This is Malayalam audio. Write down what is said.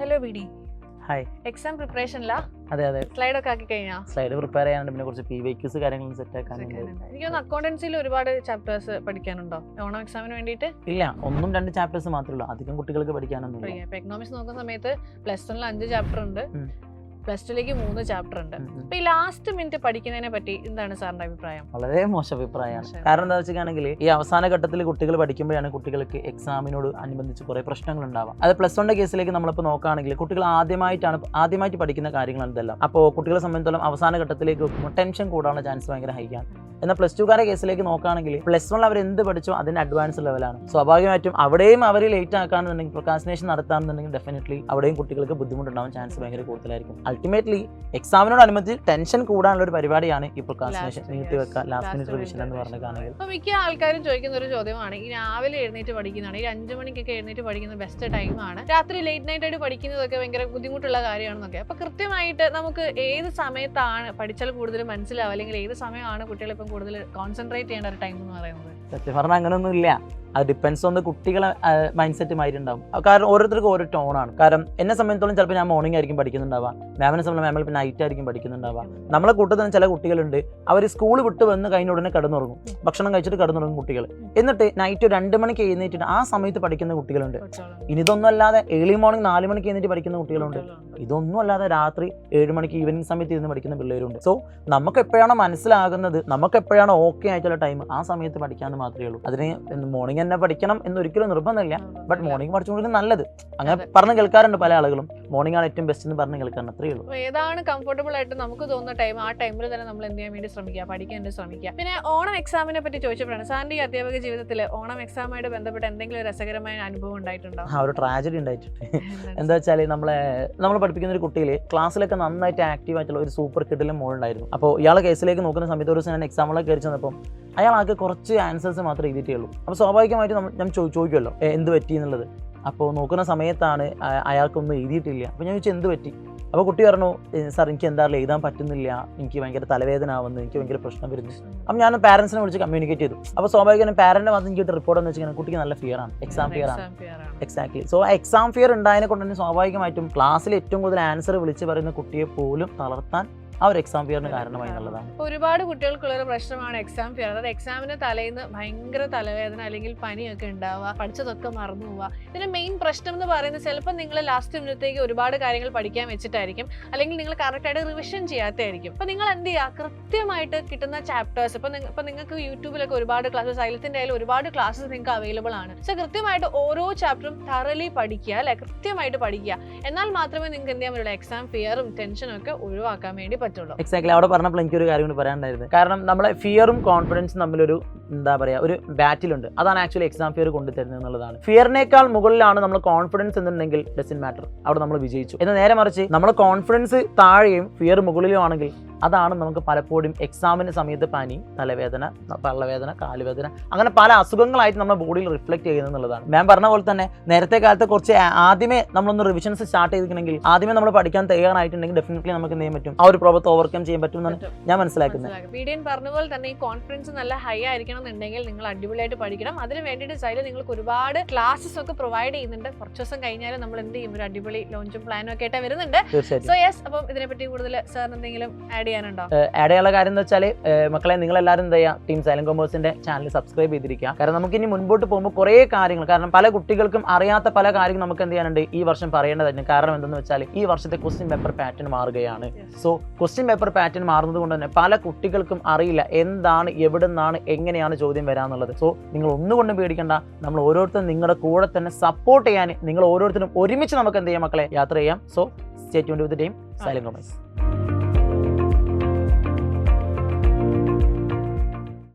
Hello BD. ഹായ്. എക്സാം പ്രിപ്പറേഷനിലാ? അതെ അതെ. സ്ലൈഡ് ഒക്കെ ആക്കി കഴിഞ്ഞാ? സ്ലൈഡ് പ്രിപ്പയർ ചെയ്യാനുണ്ട്, പിന്നെ കുറച്ച് PYQs കാര്യങ്ങളും സെറ്റ് ആക്കാനുണ്ട്. എനിക്കൊന്ന് അക്കൗണ്ടൻസിയിൽ ഒരുപാട് ചാപ്റ്റേഴ്സ് പഠിക്കാനുണ്ടോ ഓണം എക്സാമിന് വേണ്ടിയിട്ട്? ഇല്ല, 1-2 ചാപ്റ്റേഴ്സ് മാത്രമേ ഉള്ളൂ, അധികം കുട്ടികൾക്ക് പഠിക്കാനൊന്നും. ഇപ്പൊ എക്കണോമിക്സ് നോക്കുന്ന സമയത്ത് +1 5 ചാപ്റ്റർ ഉണ്ട്, +2 3 ചാപ്റ്റർ ഉണ്ട്. അപ്പൊ ഈ ലാസ്റ്റ് മിനിറ്റ് പഠിക്കുന്നതിനെ പറ്റി എന്താണ് സാറിന്റെ അഭിപ്രായം? വളരെ മോശം അഭിപ്രായമാണ്. കാരണം എന്താ വെച്ചിട്ടാണെങ്കിൽ ഈ അവസാന ഘട്ടത്തിൽ കുട്ടികൾ പഠിക്കുമ്പോഴാണ് കുട്ടികൾക്ക് എക്സാമിനോട് അനുബന്ധിച്ച് കുറെ പ്രശ്നങ്ങൾ ഉണ്ടാവാം. അത് +1 കേസിലേക്ക് നമ്മളിപ്പോൾ നോക്കുകയാണെങ്കിൽ കുട്ടികൾ ആദ്യമായിട്ട് പഠിക്കുന്ന കാര്യങ്ങളാണ് ഇതെല്ലാം. അപ്പോൾ കുട്ടികളെ സംബന്ധിച്ചിടത്തോളം അവസാന ഘട്ടത്തിലേക്ക് വെക്കുമ്പോൾ ടെൻഷൻ കൂടാനുള്ള ചാൻസ് ഭയങ്കര ഹൈ ആണ്. എന്നാൽ +2 കേസിലേക്ക് നോക്കുകയാണെങ്കിൽ +1 അവർ എന്ത് പഠിച്ചോ അതിന്റെ അഡ്വാൻസ് ലെവലാണ്. സ്വാഭാവികമായിട്ടും അവിടെയും അവർ ലേറ്റ് ആക്കാണെന്നുണ്ടെങ്കിൽ, പ്രൊക്കാസിനേഷൻ നടത്താണെന്നുണ്ടെങ്കിൽ ഡെഫിനറ്റ്ലി അവിടെയും കുട്ടികൾക്ക് ബുദ്ധിമുട്ടുണ്ടാവാൻ ചാൻസ് ഭയങ്കര കൂടുതലായിരിക്കും. അൾട്ടിമേറ്റ്ലി എക്സാമിനോടനുബന്ധിച്ച് ടെൻഷൻ കൂടാനുള്ള ഒരു പരിപാടിയാണ് ഈ പ്രൊക്കാസിനേഷൻ, നീട്ടി വെക്കുക, ലാസ്റ്റ് മിനിറ്റ് റിവിഷൻ എന്ന് പറഞ്ഞാണെങ്കിൽ. അപ്പോൾ മിക്ക ആൾക്കാരും ചോദിക്കുന്ന ഒരു ചോദ്യമാണ്, ഈ രാവിലെ എഴുന്നേറ്റ് പഠിക്കുന്നതാണ്, ഈ 5 മണിക്കൊക്കെ എഴുന്നേറ്റ് പഠിക്കുന്നത് ബെസ്റ്റ് ടൈമാണ്, രാത്രി ലേറ്റ് നൈറ്റ് ആയിട്ട് പഠിക്കുന്നതൊക്കെ ഭയങ്കര ബുദ്ധിമുട്ടുള്ള കാര്യമാണെന്നൊക്കെ. അപ്പോൾ കൃത്യമായിട്ട് നമുക്ക് ഏത് സമയത്താണ് പഠിച്ചാൽ കൂടുതൽ മനസ്സിലാവുക, അല്ലെങ്കിൽ ഏത് സമയമാണ് കുട്ടികൾ ഇപ്പം കൂടുതൽ കോൺസെൻട്രേറ്റ് ചെയ്യേണ്ട ഒരു ടൈം എന്ന് പറയുന്നത്? സത്യം പറഞ്ഞാൽ അങ്ങനെയൊന്നും ഇല്ല. അത് ഡിപ്പെൻസ് ഓൺ കുട്ടികളെ മൈൻഡ് സെറ്റ് മാറിയിട്ടുണ്ടാവും. കാരണം ഓരോരുത്തർക്കും ഓരോ ടോണാണ്. കാരണം എന്നെ സംബന്ധിച്ചോളം ചിലപ്പോൾ ഞാൻ മോർണിംഗ് ആയിരിക്കും പഠിക്കുന്നുണ്ടാവുക, മാമിനെ സംബന്ധിച്ച് മാമിൽ ഇപ്പോൾ നൈറ്റ് ആയിരിക്കും പഠിക്കുന്നുണ്ടാവുക. നമ്മളെ കൂട്ടത്തിൽ ചില കുട്ടികളുണ്ട്, അവർ സ്കൂൾ വിട്ട് വന്ന് കഴിഞ്ഞ ഉടനെ കിടന്നുറങ്ങും, ഭക്ഷണം കഴിച്ചിട്ട് കിടന്നുറങ്ങും കുട്ടികൾ. എന്നിട്ട് നൈറ്റ് 2 മണിക്ക് എഴുന്നേറ്റിട്ട് ആ സമയത്ത് പഠിക്കുന്ന കുട്ടികളുണ്ട്. ഇനി ഇതൊന്നും അല്ലാതെ ഏർലി മോർണിംഗ് 4 മണിക്ക് എഴുന്നേറ്റ് പഠിക്കുന്ന കുട്ടികളുണ്ട്. ഇതൊന്നും അല്ലാതെ രാത്രി 7 മണിക്ക് ഈവനിങ് സമയത്ത് ഇരുന്ന് പഠിക്കുന്ന പിള്ളേരുണ്ട്. സോ നമുക്ക് എപ്പോഴാണോ മനസ്സിലാകുന്നത്, നമുക്ക് എപ്പോഴാണോ ഓക്കെ ആയിട്ടുള്ള ടൈം, ആ സമയത്ത് പഠിക്കാമെന്ന് മാത്രമേ ഉള്ളൂ. അതിന് മോർണിംഗ് തന്നെ പഠിക്കണം എന്നൊരിക്കലും നിർബന്ധമില്ല. ബട്ട് മോർണിംഗ് പഠിച്ചുകൊണ്ടിരുന്നത് നല്ലത്. അങ്ങനെ പറഞ്ഞ് കേൾക്കാറുണ്ട് പല ആളുകളും, മോർണിംഗ് ആണ് ഏറ്റവും ബെസ്റ്റ് എന്ന് പറഞ്ഞ് കേൾക്കാറുണ്ട്. അത്രയേ ഉള്ളൂ. ഏതാണ് കംഫർട്ടബിൾ ആയിട്ട് നമുക്ക് തോന്നുന്ന ടൈം, ആ ടൈമിൽ തന്നെ നമ്മൾ എന്ത് ചെയ്യാൻ വേണ്ടി ശ്രമിക്കുക, പഠിക്കാൻ വേണ്ടി ശ്രമിക്കുക. പിന്നെ ഓണം എക്സാമിനെ പറ്റി ചോദിച്ചപ്പോഴാണ്, സാറിന്റെ ഈ അധ്യാപക ജീവിതത്തിൽ ഓണം എക്സാമായിട്ട് ബന്ധപ്പെട്ട് എന്തെങ്കിലും രസകരമായ അനുഭവം ഉണ്ടായിട്ടുണ്ടോ? ഒരു ട്രാജഡി ഉണ്ടായിട്ടുണ്ട്. എന്താ വെച്ചാൽ നമ്മൾ പഠിപ്പിക്കുന്ന ഒരു കുട്ടിയിൽ ക്ലാസ്സിലൊക്കെ നന്നായിട്ട് ആക്റ്റീവ് ആയിട്ടുള്ള ഒരു സൂപ്പർ കിഡിലും മോളുണ്ടായിരുന്നു. അപ്പോൾ ഇയാളെ കേസിലേക്ക് നോക്കുന്ന സമയത്ത് ഒരു ദിവസം ഞാൻ എക്സാമിലൊക്കെ കയറി ചെന്നപ്പോൾ അയാൾക്ക് കുറച്ച് ആൻസേഴ്സ് മാത്രമേ എഴുതിയിട്ടേ ഉള്ളൂ. അപ്പോൾ സ്വാഭാവികമായിട്ട് ഞാൻ ചോദിക്കുമല്ലോ എന്ത് പറ്റി എന്നുള്ളത്. അപ്പോൾ നോക്കുന്ന സമയത്താണ് അയാൾക്കൊന്നും എഴുതിയിട്ടില്ല. അപ്പോൾ ഞാൻ ചോദിച്ചാൽ എന്ത് പറ്റി? അപ്പോൾ കുട്ടി പറഞ്ഞു, സാർ എനിക്ക് എന്തായാലും എഴുതാൻ പറ്റുന്നില്ല, എനിക്ക് ഭയങ്കര തലവേദന ആവുന്നു, എനിക്ക് ഭയങ്കര പ്രശ്നം വരുന്നു. അപ്പം ഞാൻ പാരൻസിനെ വിളിച്ച് കമ്മ്യൂണിക്കേറ്റ് ചെയ്തു. അപ്പോൾ സ്വാഭാവികമായും പാരന്റ് വന്ന് എനിക്ക് റിപ്പോർട്ട് എന്ന് വെച്ചാൽ കുട്ടിക്ക് നല്ല ഫിയർ ആണ്, എക്സാം ഫിയർ ആണ്. എക്സാക്ട്ലി. സോ എക്സാം ഫിയർ ഉണ്ടായതിനെ കൊണ്ട് തന്നെ സ്വാഭാവികമായിട്ടും ക്ലാസ്സിൽ ഏറ്റവും കൂടുതൽ ആൻസർ വിളിച്ച് പറയുന്ന കുട്ടിയെ പോലും തളർത്താൻ ആ ഒരു എക്സാം ഫിയറിന് കാരണമായി എന്നുള്ളതാണ്. ഒരുപാട് കുട്ടികൾക്കുള്ളൊരു പ്രശ്നമാണ് എക്സാം ഫിയർ. അതായത് എക്സാമിന് തലേന്ന് ഭയങ്കര തലവേദന അല്ലെങ്കിൽ പനിയൊക്കെ ഉണ്ടാവുക, പഠിച്ചതൊക്കെ മറന്നു പോവുക. ഇതിന്റെ മെയിൻ പ്രശ്നം എന്ന് പറയുന്നത് ചിലപ്പോൾ നിങ്ങൾ ലാസ്റ്റ് മിനിറ്റത്തേക്ക് ഒരുപാട് കാര്യങ്ങൾ പഠിക്കാൻ വെച്ചിട്ടായിരിക്കും, അല്ലെങ്കിൽ നിങ്ങൾ കറക്റ്റായിട്ട് റിവിഷൻ ചെയ്യാത്തതായിരിക്കും. അപ്പോൾ നിങ്ങൾ എന്ത് ചെയ്യുക, കൃത്യമായിട്ട് കിട്ടുന്ന ചാപ്റ്റേഴ്സ്, ഇപ്പം നിങ്ങൾക്ക് യൂട്യൂബിലൊക്കെ ഒരുപാട് ക്ലാസ്, സൈലത്തിന്റെ ആയാലും ഒരുപാട് ക്ലാസ്സസ് നിങ്ങൾക്ക് അവൈലബിൾ ആണ്. സോ കൃത്യമായിട്ട് ഓരോ ചാപ്റ്ററും തറലി പഠിക്കുക, അല്ലെ, കൃത്യമായിട്ട് പഠിക്കുക. എന്നാൽ മാത്രമേ നിങ്ങൾക്ക് എന്ത് ചെയ്യാൻ പറ്റുള്ളൂ, എക്സാം ഫിയറും ടെൻഷനും ഒക്കെ ഒഴിവാക്കാൻ വേണ്ടി പറ്റുള്ളൂ. എക്സാക്ട്ലി. അവിടെ പറഞ്ഞപ്പോൾ എനിക്കൊരു കാര്യം കൂടി പറയാനുണ്ടായിരുന്നു. കാരണം നമ്മളെ ഫിയറും കോൺഫിഡൻസും തമ്മിലൊരു എന്താ പറയുക, ഒരു ബാറ്റിലുണ്ട്. അതാണ് ആക്ച്വലി എക്സാം ഫിയർ കൊണ്ടുതരുന്നത് എന്നുള്ളതാണ്. ഫിയറിനേക്കാൾ മുകളിലാണ് നമ്മൾ കോൺഫിഡൻസ് എന്നുണ്ടെങ്കിൽ ഡസന്റ് മാറ്റർ, അവിടെ നമ്മൾ വിജയിച്ചു. എന്നാൽ നേരെ മറിച്ച് നമ്മൾ കോൺഫിഡൻസ് താഴെയും ഫിയർ മുകളിലും ആണെങ്കിൽ അതാണ് നമുക്ക് പലപ്പോഴും എക്സാമിന് സമയത്ത് പനി, തലവേദന, പള്ളവേദന, കാലുവേദന, അങ്ങനെ പല അസുഖങ്ങളായിട്ട് നമ്മുടെ ബോഡിയിൽ റിഫ്ലക്ട് ചെയ്യുന്നത് എന്നുള്ളതാണ്. മാം പറഞ്ഞ പോലെ തന്നെ നേരത്തെ കാലത്ത് കുറച്ച് ആദ്യമേ നമ്മളൊന്ന് റിവിഷൻസ് സ്റ്റാർട്ട് ചെയ്തിട്ടുണ്ടെങ്കിൽ, ആദ്യമേ നമ്മൾ പഠിക്കാൻ തയ്യാറായിട്ടുണ്ടെങ്കിൽ ഡെഫിനറ്റ്ലി നമുക്ക് എന്ത് ചെയ്യാൻ പറ്റും, ആ ഒരു പ്രോബ്ലത്തെ ഓവർകം ചെയ്യാൻ പറ്റും എന്നാണ് ഞാൻ മനസ്സിലാക്കുന്നത്. വീഡിയോൻ പറഞ്ഞ പോലെ തന്നെ ഈ കോൺഫിഡൻസ് നല്ല ഹൈ ആയിരിക്കണം എന്നുണ്ടെങ്കിൽ നിങ്ങൾ അടിപൊളിയായിട്ട് പഠിക്കണം. അതിന് വേണ്ടിയിട്ട് സൈഡിൽ നിങ്ങൾക്ക് ഒരുപാട് ക്ലാസ്സസ് ഒക്കെ പ്രൊവൈഡ് ചെയ്യുന്നുണ്ട്. കുറച്ച് ദിവസം കഴിഞ്ഞാൽ നമ്മൾ എന്ത് ചെയ്യും, ഒരു അടിപൊളി ലോഞ്ചും പ്ലാനും ഒക്കെ ആയിട്ട് വരുന്നുണ്ട്. സോ യെസ്, അപ്പം ഇതിനെപ്പറ്റി കൂടുതൽ സാറിന് എന്തെങ്കിലും ആഡ് ചെയ്യാനുള്ള കാര്യം എന്ന് വെച്ചാൽ, മക്കളെ നിങ്ങൾ എല്ലാവരും എന്താ ചെയ്യുക, ടീം സൈലന്റ് കൊമേഴ്സിന്റെ ചാനൽ സബ്സ്ക്രൈബ് ചെയ്തിരിക്കുക. കാരണം നമുക്ക് ഇനി മുൻപോട്ട് പോകുമ്പോൾ കുറേ കാര്യങ്ങൾ, കാരണം പല കുട്ടികൾക്കും അറിയാത്ത പല കാര്യങ്ങൾ നമുക്ക് എന്ത് ചെയ്യാനുണ്ട്, ഈ വർഷം പറയേണ്ടതായിരുന്നു. കാരണം എന്തെന്ന് വെച്ചാൽ ഈ വർഷത്തെ ക്വസ്റ്റ്യൻ പേപ്പർ പാറ്റേൺ മാറുകയാണ്. സോ ക്വസ്റ്റ്യൻ പേപ്പർ പാറ്റേൺ മാറുന്നത് കൊണ്ട് തന്നെ പല കുട്ടികൾക്കും അറിയില്ല എന്താണ്, എവിടെ നിന്നാണ്, എങ്ങനെയാണ് ചോദ്യം വരാന്നുള്ളത്. സോ നിങ്ങൾ ഒന്നുകൊണ്ടും പേടിക്കേണ്ട, നമ്മൾ ഓരോരുത്തരും നിങ്ങളുടെ കൂടെ തന്നെ സപ്പോർട്ട് ചെയ്യാൻ, നിങ്ങൾ ഓരോരുത്തരും ഒരുമിച്ച് നമുക്ക് എന്ത് ചെയ്യാം മക്കളെ, യാത്ര ചെയ്യാം. സോ സ്റ്റേ ട്യൂൺഡ് വിത്ത് ടീം സൈലന്റ് കൊമേഴ്സ്.